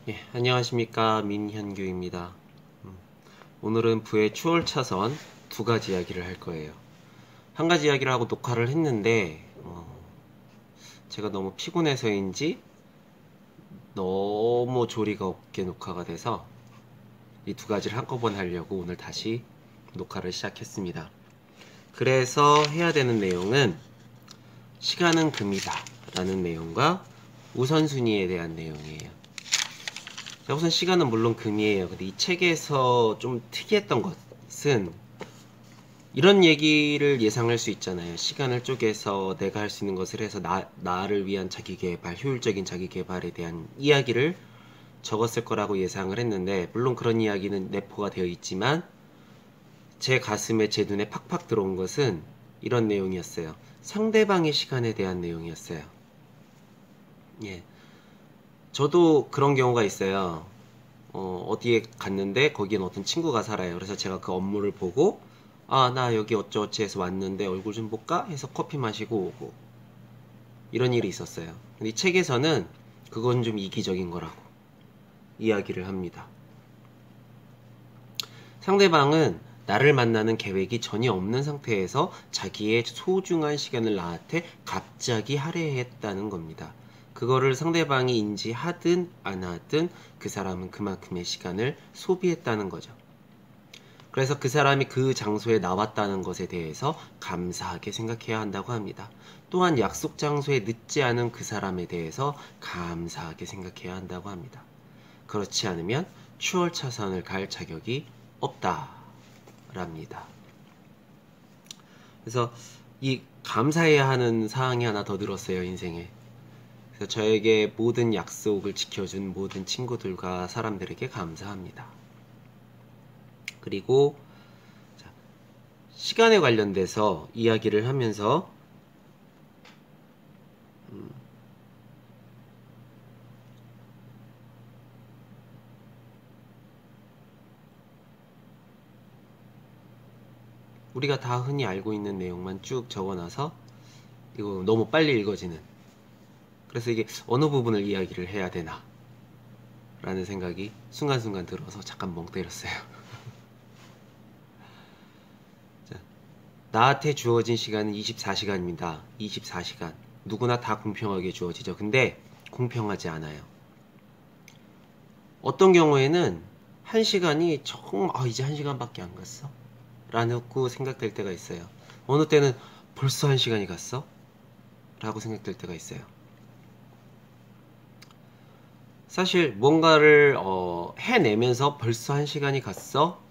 예, 안녕하십니까. 민현규입니다. 오늘은 부의 추월차선 두 가지 이야기를 할 거예요. 한 가지 이야기를 하고 녹화를 했는데 제가 너무 피곤해서인지 너무 조리가 없게 녹화가 돼서 이 두 가지를 한꺼번에 하려고 오늘 다시 녹화를 시작했습니다. 그래서 해야 되는 내용은 시간은 금이다 라는 내용과 우선순위에 대한 내용이에요. 자, 우선 시간은 물론 금이에요. 근데 이 책에서 좀 특이했던 것은 이런 얘기를 예상할 수 있잖아요. 시간을 쪼개서 내가 할 수 있는 것을 해서 나를 위한 자기계발, 효율적인 자기계발에 대한 이야기를 적었을 거라고 예상을 했는데, 물론 그런 이야기는 내포가 되어 있지만 제 가슴에, 제 눈에 팍팍 들어온 것은 이런 내용이었어요. 상대방의 시간에 대한 내용이었어요. 예. 저도 그런 경우가 있어요. 어디에 갔는데 거기엔 어떤 친구가 살아요. 그래서 제가 그 업무를 보고 나 여기 어쩌어찌 해서 왔는데 얼굴 좀 볼까? 해서 커피 마시고 오고 이런 일이 있었어요. 근데 이 책에서는 그건 좀 이기적인 거라고 이야기를 합니다. 상대방은 나를 만나는 계획이 전혀 없는 상태에서 자기의 소중한 시간을 나한테 갑자기 할애했다는 겁니다. 그거를 상대방이 인지하든 안 하든 그 사람은 그만큼의 시간을 소비했다는 거죠. 그래서 그 사람이 그 장소에 나왔다는 것에 대해서 감사하게 생각해야 한다고 합니다. 또한 약속 장소에 늦지 않은 그 사람에 대해서 감사하게 생각해야 한다고 합니다. 그렇지 않으면 추월차선을 갈 자격이 없다랍니다. 그래서 이 감사해야 하는 사항이 하나 더 늘었어요, 인생에. 그래서 저에게 모든 약속을 지켜준 모든 친구들과 사람들에게 감사합니다. 그리고 시간에 관련돼서 이야기를 하면서 우리가 다 흔히 알고 있는 내용만 쭉 적어놔서 이거 너무 빨리 읽어지는, 그래서 이게 어느 부분을 이야기를 해야 되나 라는 생각이 순간순간 들어서 잠깐 멍 때렸어요. 자, 나한테 주어진 시간은 24시간입니다. 24시간 누구나 다 공평하게 주어지죠. 근데 공평하지 않아요. 어떤 경우에는 1시간이 정말 이제 1시간밖에 안 갔어? 라고 생각될 때가 있어요. 어느 때는 벌써 1시간이 갔어? 라고 생각될 때가 있어요. 사실 뭔가를 해내면서 벌써 1시간이 갔어?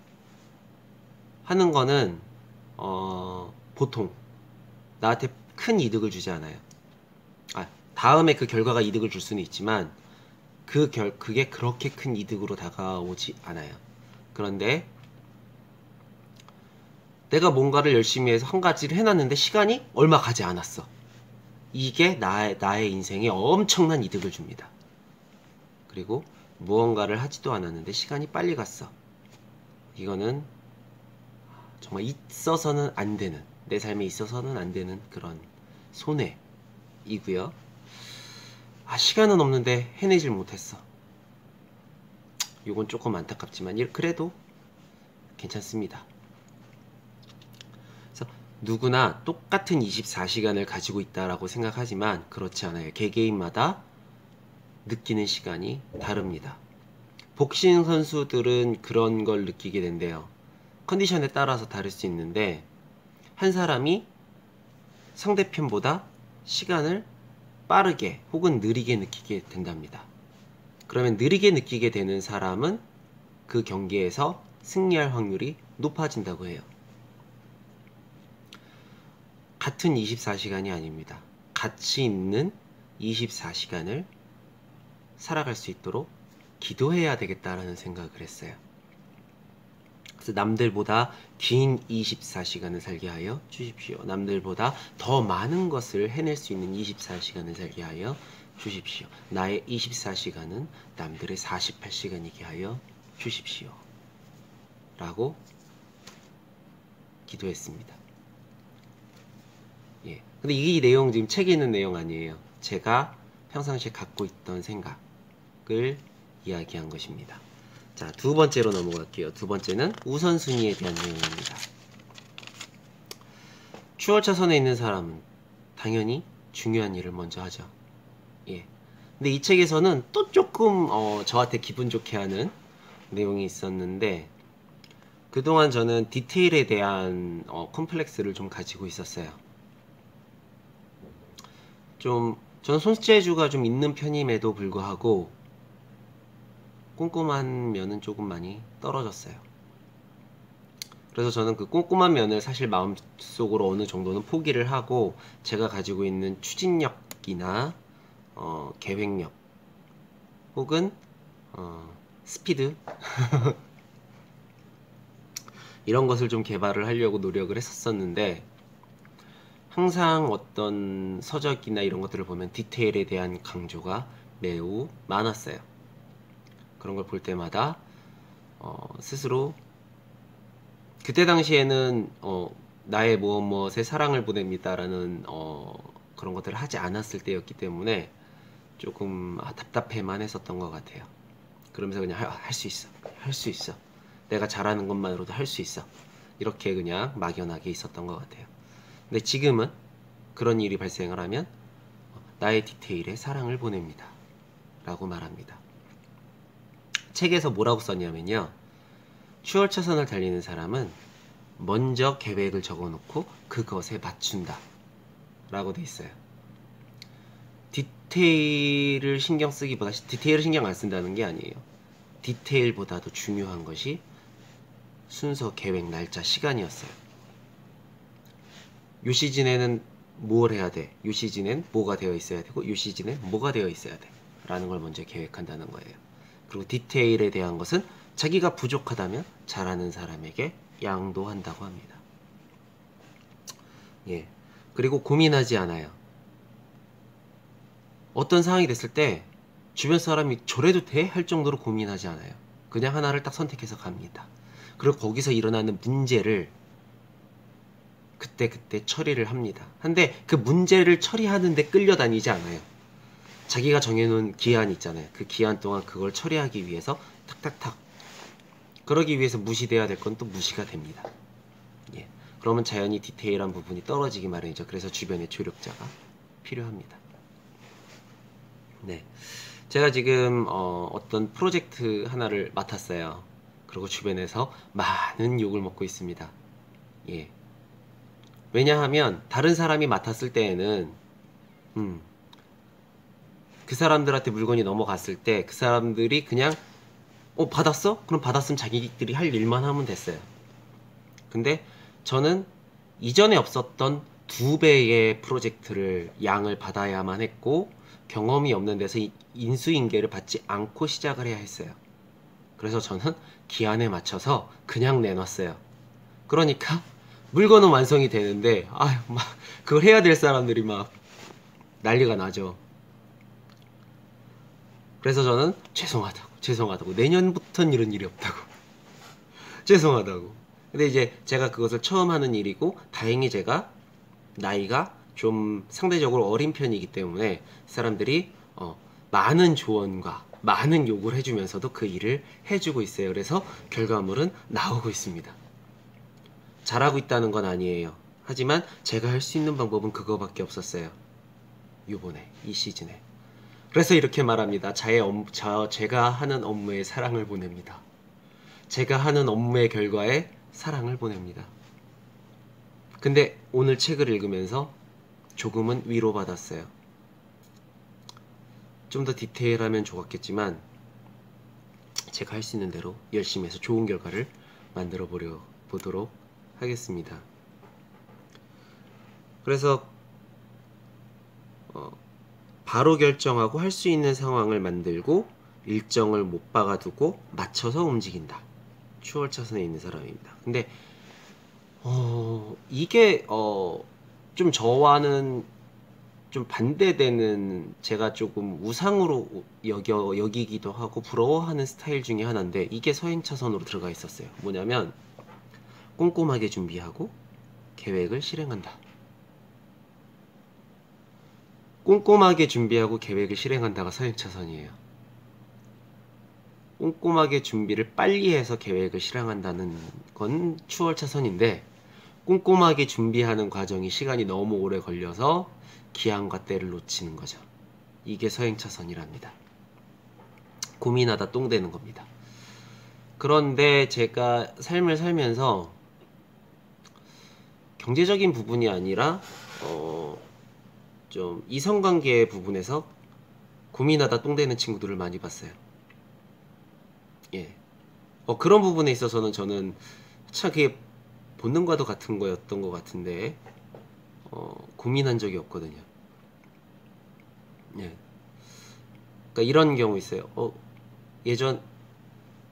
하는 거는 보통 나한테 큰 이득을 주지 않아요. 다음에 그 결과가 이득을 줄 수는 있지만 그게 그렇게 큰 이득으로 다가오지 않아요. 그런데 내가 뭔가를 열심히 해서 한 가지를 해놨는데 시간이 얼마 가지 않았어. 이게 나의 인생에 엄청난 이득을 줍니다. 그리고 무언가를 하지도 않았는데 시간이 빨리 갔어. 이거는 정말 있어서는 안 되는, 내 삶에 있어서는 안 되는 그런 손해이고요. 시간은 없는데 해내질 못했어. 이건 조금 안타깝지만 그래도 괜찮습니다. 그래서 누구나 똑같은 24시간을 가지고 있다라고 생각하지만 그렇지 않아요. 개개인마다 느끼는 시간이 다릅니다. 복싱 선수들은 그런 걸 느끼게 된대요. 컨디션에 따라서 다를 수 있는데 한 사람이 상대편보다 시간을 빠르게 혹은 느리게 느끼게 된답니다. 그러면 느리게 느끼게 되는 사람은 그 경기에서 승리할 확률이 높아진다고 해요. 같은 24시간이 아닙니다. 가치 있는 24시간을 살아갈 수 있도록 기도해야 되겠다라는 생각을 했어요. 그래서 남들보다 긴 24시간을 살게 하여 주십시오. 남들보다 더 많은 것을 해낼 수 있는 24시간을 살게 하여 주십시오. 나의 24시간은 남들의 48시간이게 하여 주십시오. 라고 기도했습니다. 예. 근데 이 내용 지금 책에 있는 내용 아니에요. 제가 평상시에 갖고 있던 생각을 이야기한 것입니다. 자, 두 번째로 넘어갈게요. 두 번째는 우선순위에 대한 내용입니다. 추월차선에 있는 사람은 당연히 중요한 일을 먼저 하죠. 예. 근데 이 책에서는 또 조금 저한테 기분 좋게 하는 내용이 있었는데, 그동안 저는 디테일에 대한 컴플렉스를 좀 가지고 있었어요. 저는 손재주가 좀 있는 편임에도 불구하고 꼼꼼한 면은 조금 많이 떨어졌어요. 그래서 저는 그 꼼꼼한 면을 사실 마음속으로 어느 정도는 포기를 하고, 제가 가지고 있는 추진력이나 계획력 혹은 스피드 이런 것을 좀 개발을 하려고 노력을 했었는데, 항상 어떤 서적이나 이런 것들을 보면 디테일에 대한 강조가 매우 많았어요. 그런 걸 볼 때마다 스스로 그때 당시에는 나의 무엇에 사랑을 보냅니다 라는 그런 것들을 하지 않았을 때였기 때문에 조금 답답해만 했었던 것 같아요. 그러면서 그냥 할 수 있어, 할 수 있어, 내가 잘하는 것만으로도 할 수 있어, 이렇게 그냥 막연하게 있었던 것 같아요. 근데 지금은 그런 일이 발생을 하면 나의 디테일에 사랑을 보냅니다 라고 말합니다. 책에서 뭐라고 썼냐면요, 추월차선을 달리는 사람은 먼저 계획을 적어놓고 그것에 맞춘다 라고 돼 있어요. 디테일을 신경 쓰기보다, 디테일을 신경 안 쓴다는 게 아니에요. 디테일보다도 중요한 것이 순서, 계획, 날짜, 시간이었어요. 요 시즌에는 뭘 해야 돼, 요 시즌엔 뭐가 되어 있어야 되고, 요 시즌엔 뭐가 되어 있어야 돼 라는 걸 먼저 계획한다는 거예요. 그리고 디테일에 대한 것은 자기가 부족하다면 잘하는 사람에게 양도한다고 합니다. 예. 그리고 고민하지 않아요. 어떤 상황이 됐을 때 주변 사람이 저래도 돼? 할 정도로 고민하지 않아요. 그냥 하나를 딱 선택해서 갑니다. 그리고 거기서 일어나는 문제를 그때 처리를 합니다. 근데 그 문제를 처리하는데 끌려다니지 않아요. 자기가 정해놓은 기한 있잖아요. 그 기한 동안 그걸 처리하기 위해서 탁탁탁, 그러기 위해서 무시돼야 될 건 또 무시가 됩니다. 예. 그러면 자연히 디테일한 부분이 떨어지기 마련이죠. 그래서 주변에 조력자가 필요합니다. 네. 제가 지금 어떤 프로젝트 하나를 맡았어요. 그리고 주변에서 많은 욕을 먹고 있습니다. 예. 왜냐하면 다른 사람이 맡았을 때에는 그 사람들한테 물건이 넘어갔을 때 그 사람들이 그냥 받았어? 그럼 받았으면 자기들이 할 일만 하면 됐어요. 근데 저는 이전에 없었던 2배의 프로젝트를 양을 받아야만 했고, 경험이 없는 데서 인수인계를 받지 않고 시작을 해야 했어요. 그래서 저는 기한에 맞춰서 그냥 내놨어요. 그러니까 물건은 완성이 되는데 막 그걸 해야 될 사람들이 막 난리가 나죠. 그래서 저는 죄송하다고 내년부터는 이런 일이 없다고 죄송하다고. 근데 이제 제가 그것을 처음 하는 일이고, 다행히 제가 나이가 좀 상대적으로 어린 편이기 때문에 사람들이 많은 조언과 많은 욕을 해주면서도 그 일을 해주고 있어요. 그래서 결과물은 나오고 있습니다. 잘하고 있다는 건 아니에요. 하지만 제가 할 수 있는 방법은 그거밖에 없었어요. 요번에 이 시즌에. 그래서 이렇게 말합니다. 제가 하는 업무에 사랑을 보냅니다. 제가 하는 업무의 결과에 사랑을 보냅니다. 근데 오늘 책을 읽으면서 조금은 위로받았어요. 좀 더 디테일하면 좋았겠지만 제가 할 수 있는 대로 열심히 해서 좋은 결과를 만들어 보도록 하겠습니다. 그래서 바로 결정하고 할 수 있는 상황을 만들고 일정을 못 박아두고 맞춰서 움직인다. 추월차선에 있는 사람입니다. 근데 이게 좀 저와는 좀 반대되는, 제가 조금 우상으로 여기기도 하고 부러워하는 스타일 중에 하나인데, 이게 서행차선으로 들어가 있었어요. 뭐냐면 꼼꼼하게 준비하고 계획을 실행한다. 꼼꼼하게 준비하고 계획을 실행한다가 서행차선이에요. 꼼꼼하게 준비를 빨리 해서 계획을 실행한다는 건 추월차선인데, 꼼꼼하게 준비하는 과정이 시간이 너무 오래 걸려서 기한과 때를 놓치는 거죠. 이게 서행차선이랍니다. 고민하다 똥 되는 겁니다. 그런데 제가 삶을 살면서 경제적인 부분이 아니라 좀 이성관계 부분에서 고민하다 똥 되는 친구들을 많이 봤어요. 예. 그런 부분에 있어서는 저는 참 그게 본능과도 같은 거였던 것 같은데 고민한 적이 없거든요. 예. 그러니까 이런 경우 있어요. 예전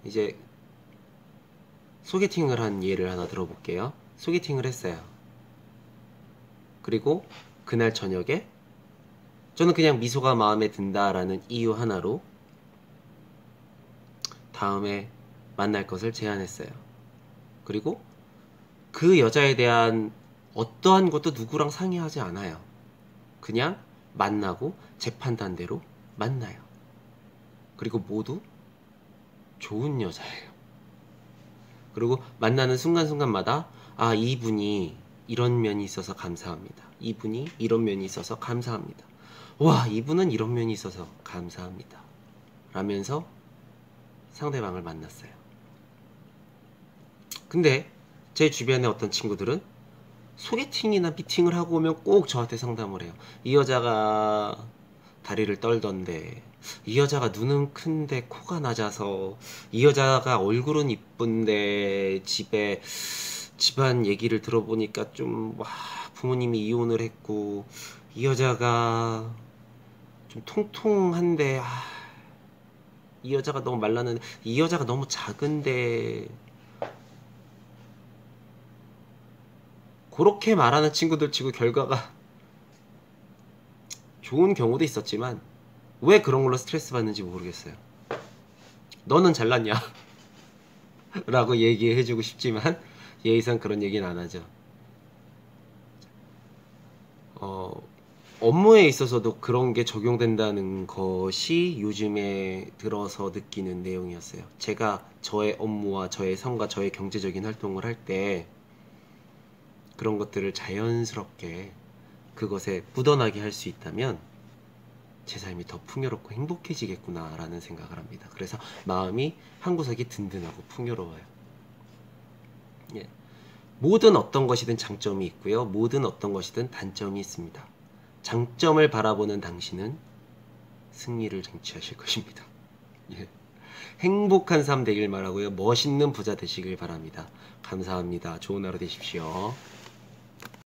이제 소개팅을 한 예를 하나 들어볼게요. 소개팅을 했어요. 그리고 그날 저녁에 저는 그냥 미소가 마음에 든다라는 이유 하나로 다음에 만날 것을 제안했어요. 그리고 그 여자에 대한 어떠한 것도 누구랑 상의하지 않아요. 그냥 만나고 제 판단대로 만나요. 그리고 모두 좋은 여자예요. 그리고 만나는 순간순간마다 이분이 이런 면이 있어서 감사합니다. 이분이 이런 면이 있어서 감사합니다. 와, 이분은 이런 면이 있어서 감사합니다. 라면서 상대방을 만났어요. 근데 제 주변에 어떤 친구들은 소개팅이나 미팅을 하고 오면 꼭 저한테 상담을 해요. 이 여자가 다리를 떨던데, 이 여자가 눈은 큰데 코가 낮아서, 이 여자가 얼굴은 이쁜데 집안 얘기를 들어보니까 좀 부모님이 이혼을 했고, 이 여자가 좀 통통한데 이 여자가 너무 말랐는데, 이 여자가 너무 작은데, 그렇게 말하는 친구들 치고 결과가 좋은 경우도 있었지만 왜 그런 걸로 스트레스 받는지 모르겠어요. 너는 잘났냐? 라고 얘기해주고 싶지만 예의상 그런 얘기는 안 하죠. 업무에 있어서도 그런 게 적용된다는 것이 요즘에 들어서 느끼는 내용이었어요. 제가 저의 업무와 저의 삶과 저의 경제적인 활동을 할 때 그런 것들을 자연스럽게 그것에 묻어나게 할 수 있다면 제 삶이 더 풍요롭고 행복해지겠구나 라는 생각을 합니다. 그래서 마음이 한구석이 든든하고 풍요로워요. 예. 모든 어떤 것이든 장점이 있고요. 모든 어떤 것이든 단점이 있습니다. 장점을 바라보는 당신은 승리를 쟁취하실 것입니다. 예. 행복한 삶 되길 바라고요. 멋있는 부자 되시길 바랍니다. 감사합니다. 좋은 하루 되십시오.